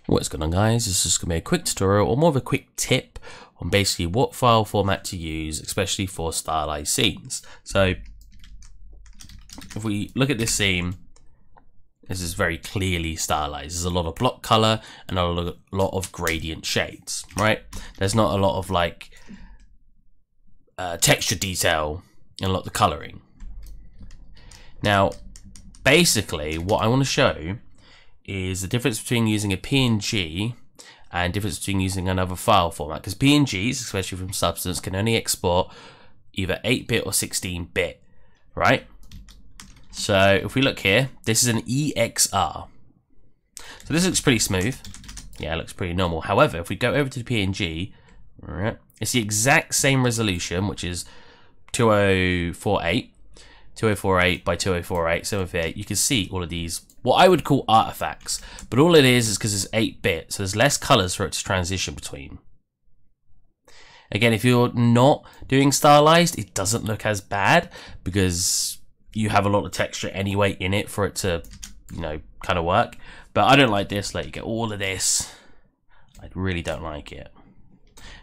What's going on, guys? This is just going to be a quick tutorial, or more of a quick tip on basically what file format to use, especially for stylized scenes. So if we look at this scene, this is very clearly stylized. There's a lot of block color and a lot of gradient shades, right? There's not a lot of like texture detail and a lot of the coloring. Now, basically what I want to show is the difference between using a PNG and difference between using another file format, because PNGs, especially from Substance, can only export either 8-bit or 16-bit, right? So if we look here, this is an EXR. So this looks pretty smooth. Yeah, it looks pretty normal. However, if we go over to the PNG, right, it's the exact same resolution, which is 2048 by 2048, 758. You can see all of these, what I would call artifacts, but all it is because it's 8-bit, so there's less colors for it to transition between. Again, if you're not doing stylized, it doesn't look as bad because you have a lot of texture anyway in it for it to, you know, kind of work. But I don't like this. Like, you get all of this. I really don't like it.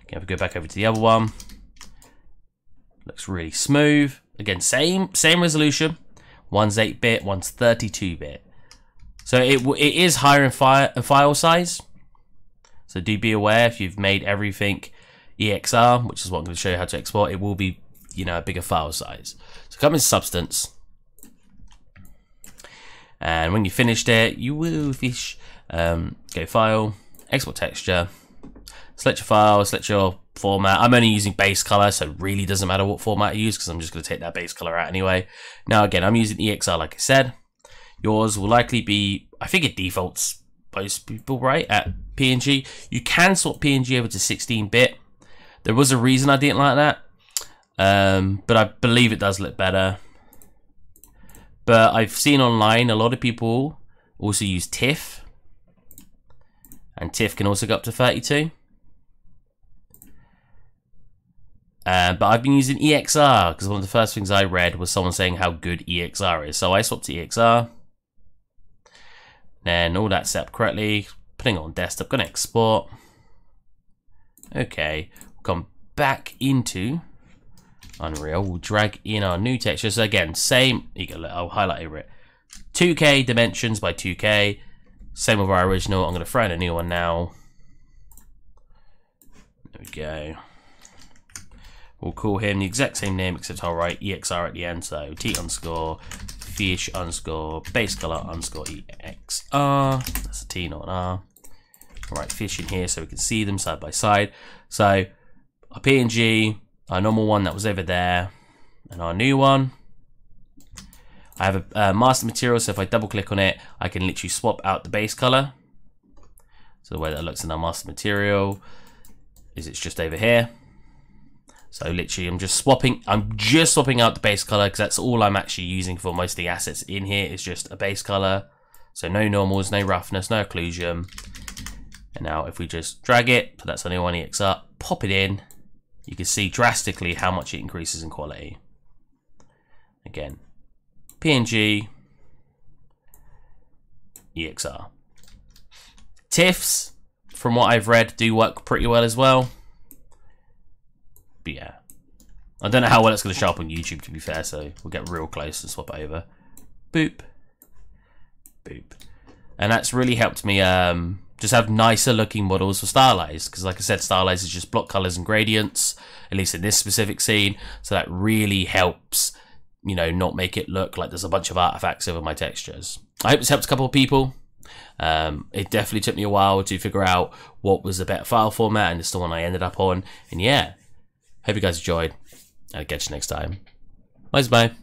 Okay, if we go back over to the other one, looks really smooth. Again, same resolution. One's 8-bit, one's 32-bit. So it is higher in file size. So do be aware if you've made everything EXR, which is what I'm going to show you how to export, it will be, you know, a bigger file size. So come in Substance. And when you finished it, you will go File, Export Texture, select your file, select your format. I'm only using base color, so it really doesn't matter what format I use because I'm just going to take that base color out anyway. Now again, I'm using EXR like I said. Yours will likely be, I think it defaults most people, right, at PNG. You can swap PNG over to 16-bit. There was a reason I didn't like that, but I believe it does look better. But I've seen online a lot of people also use TIFF, and TIFF can also go up to 32. But I've been using EXR because one of the first things I read was someone saying how good EXR is. So I swapped to EXR. Then all that set up correctly. Putting it on desktop, gonna export. Okay, we'll come back into Unreal. We'll drag in our new texture. So again, same, I'll highlight over it. 2K dimensions by 2K. Same with our original. I'm gonna throw in a new one now. There we go. We'll call him the exact same name, except I'll write EXR at the end. So T underscore fish underscore base color underscore EXR. That's a T, not an R. I'll write fish in here so we can see them side by side. So our PNG, our normal one that was over there, and our new one. I have a master material, so if I double click on it, I can literally swap out the base color. So the way that looks in our master material is it's just over here. So literally I'm just swapping out the base color because that's all I'm actually using for most of the assets in here is just a base color. So no normals, no roughness, no occlusion. And now if we just drag it, so that's the new one EXR, pop it in, you can see drastically how much it increases in quality. Again, PNG, EXR. TIFFs, from what I've read, do work pretty well as well. But yeah, I don't know how well it's going to show up on YouTube, to be fair, so we'll get real close and swap it over. Boop. Boop. And that's really helped me just have nicer looking models for stylized, because like I said, stylized is just block colors and gradients, at least in this specific scene, so that really helps, you know, not make it look like there's a bunch of artifacts over my textures. I hope this helps a couple of people. It definitely took me a while to figure out what was the better file format, and it's the one I ended up on, and yeah. Hope you guys enjoyed. I'll catch you next time. Bye.